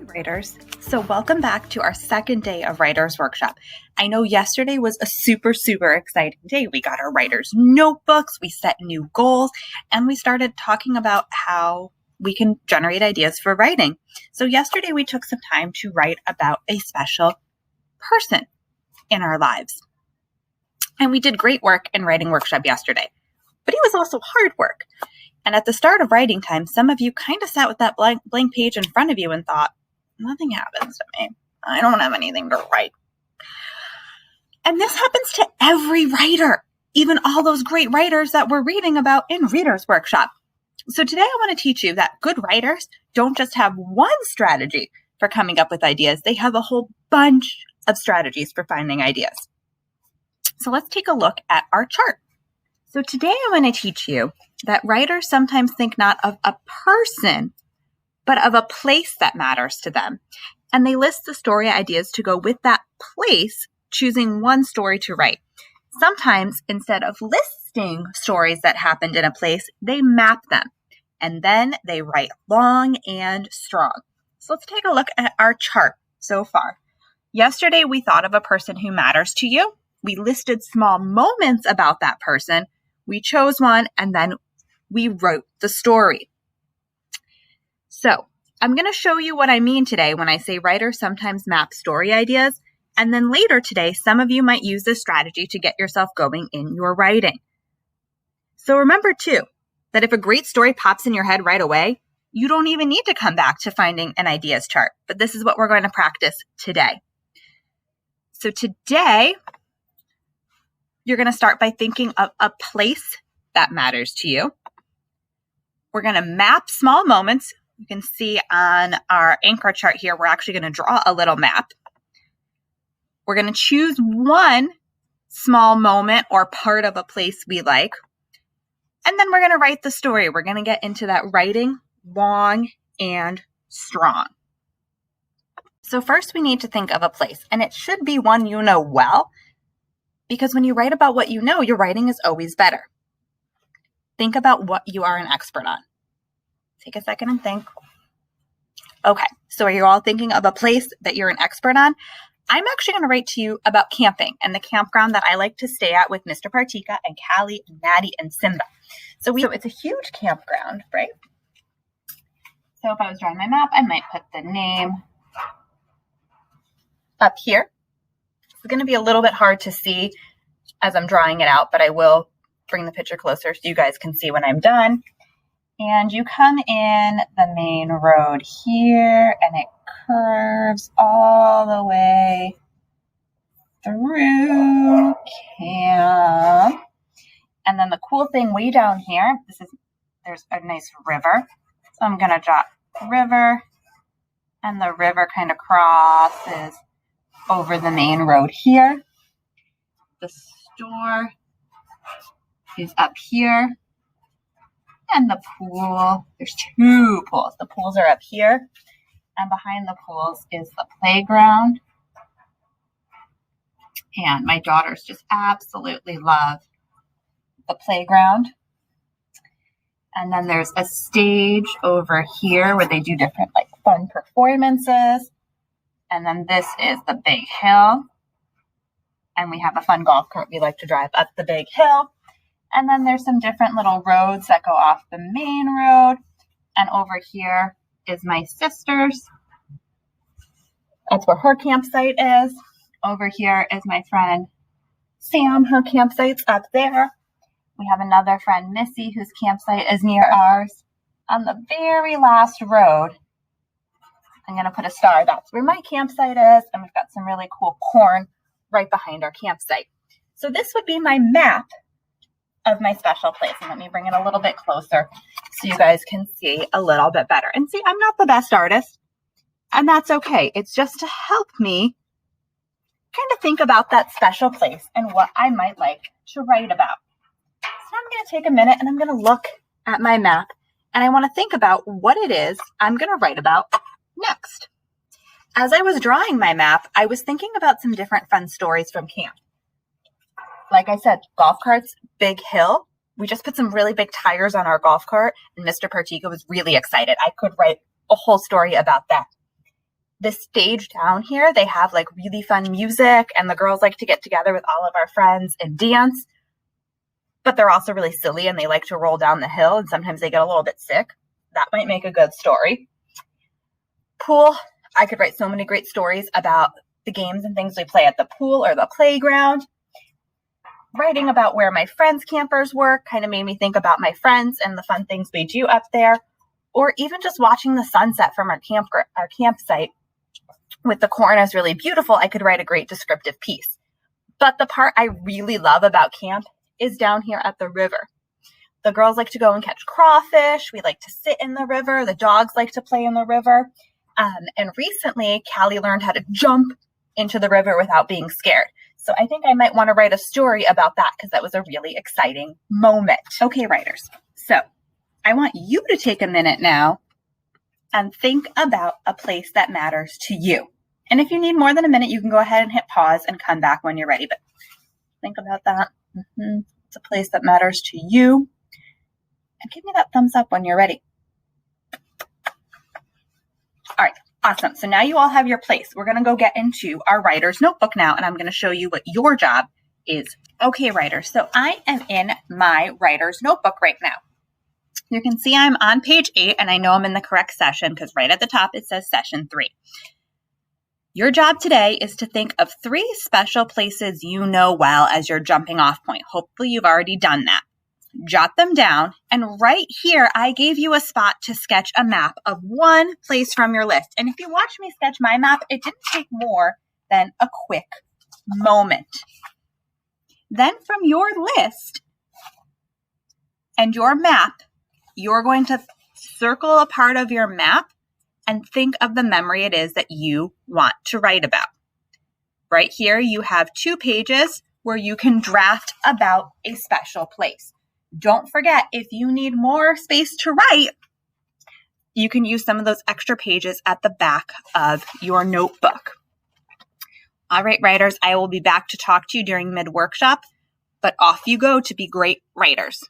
writers. So welcome back to our second day of Writers Workshop. I know yesterday was a super exciting day. We got our writers' notebooks, we set new goals, and we started talking about how we can generate ideas for writing. So yesterday we took some time to write about a special person in our lives. And we did great work in Writing Workshop yesterday, but it was also hard work. And at the start of writing time, some of you kind of sat with that blank page in front of you and thought, nothing happens to me. I don't have anything to write. And this happens to every writer, even all those great writers that we're reading about in Reader's Workshop. So today I want to teach you that good writers don't just have one strategy for coming up with ideas. They have a whole bunch of strategies for finding ideas. So let's take a look at our chart. So today I want to teach you that writers sometimes think not of a person, but of a place that matters to them. And they list the story ideas to go with that place, choosing one story to write. Sometimes instead of listing stories that happened in a place, they map them. And then they write long and strong. So let's take a look at our chart so far. Yesterday, we thought of a person who matters to you. We listed small moments about that person. We chose one, and then we wrote the story. So I'm going to show you what I mean today when I say writers sometimes map story ideas. And then later today, some of you might use this strategy to get yourself going in your writing. So remember too, that if a great story pops in your head right away, you don't even need to come back to finding an ideas chart. But this is what we're going to practice today. So today, you're going to start by thinking of a place that matters to you. We're going to map small moments. You can see on our anchor chart here, we're actually going to draw a little map. We're going to choose one small moment or part of a place we like. And then we're going to write the story. We're going to get into that writing long and strong. So first we need to think of a place, and it should be one you know well, because when you write about what you know, your writing is always better. Think about what you are an expert on. Take a second and think. Okay, so are you all thinking of a place that you're an expert on? I'm actually going to write to you about camping and the campground that I like to stay at with Mr. Partika and Callie and Maddie and Simba. So it's a huge campground, right? So if I was drawing my map, I might put the name up here. It's going to be a little bit hard to see as I'm drawing it out, but I will bring the picture closer so you guys can see when I'm done. And you come in the main road here, and it curves all the way through camp. And then the cool thing way down here, there's a nice river. So I'm going to draw river, and the river kind of crosses over the main road here. The store is up here. And the pool, there's two pools. The pools are up here. And behind the pools is the playground. And my daughters just absolutely love the playground. And then there's a stage over here where they do different fun performances. And then this is the big hill. And we have a fun golf cart we like to drive up the big hill. And then there's some different little roads that go off the main road. And over here is my sister's. That's where her campsite is. Over here is my friend Sam. Her campsite's up there. We have another friend, Missy, whose campsite is near ours. On the very last road, I'm going to put a star. That's where my campsite is. And we've got some really cool corn right behind our campsite. So this would be my map of my special place. And let me bring it a little bit closer so you guys can see a little bit better. And see, I'm not the best artist, and that's okay. It's just to help me kind of think about that special place and what I might like to write about. So I'm going to take a minute and I'm going to look at my map, and I want to think about what it is I'm going to write about next. As I was drawing my map, I was thinking about some different fun stories from camp. Like I said, golf carts, big hill. We just put some really big tires on our golf cart, and Mr. Partika was really excited. I could write a whole story about that. the stage down here, they have like really fun music, and the girls like to get together with all of our friends and dance. But they're also really silly and they like to roll down the hill, and sometimes they get a little bit sick. That might make a good story. Pool. I could write so many great stories about the games and things we play at the pool or the playground. Writing about where my friends' campers work kind of made me think about my friends and the fun things we do up there. Or even just watching the sunset from our campsite with the corn is really beautiful. I could write a great descriptive piece. But the part I really love about camp is down here at the river. The girls like to go and catch crawfish. We like to sit in the river. The dogs like to play in the river. And recently, Callie learned how to jump into the river without being scared. So I think I might want to write a story about that because that was a really exciting moment. Okay, writers. So I want you to take a minute now and think about a place that matters to you. And if you need more than a minute, you can go ahead and hit pause and come back when you're ready. But think about that. It's a place that matters to you. And give me that thumbs up when you're ready. All right, awesome. So now you all have your place. We're going to go get into our writer's notebook now, and I'm going to show you what your job is. Okay, writers. So I am in my writer's notebook right now. You can see I'm on page 8, and I know I'm in the correct session because right at the top it says session 3. Your job today is to think of 3 special places you know well as your jumping off point. Hopefully you've already done that. Jot them down, and right here I gave you a spot to sketch a map of one place from your list. And if you watch me sketch my map, it didn't take more than a quick moment. Then from your list and your map, you're going to circle a part of your map and think of the memory it is that you want to write about. Right here, you have 2 pages where you can draft about a special place. Don't forget, if you need more space to write, you can use some of those extra pages at the back of your notebook. All right, writers, I will be back to talk to you during mid-workshop, but off you go to be great writers.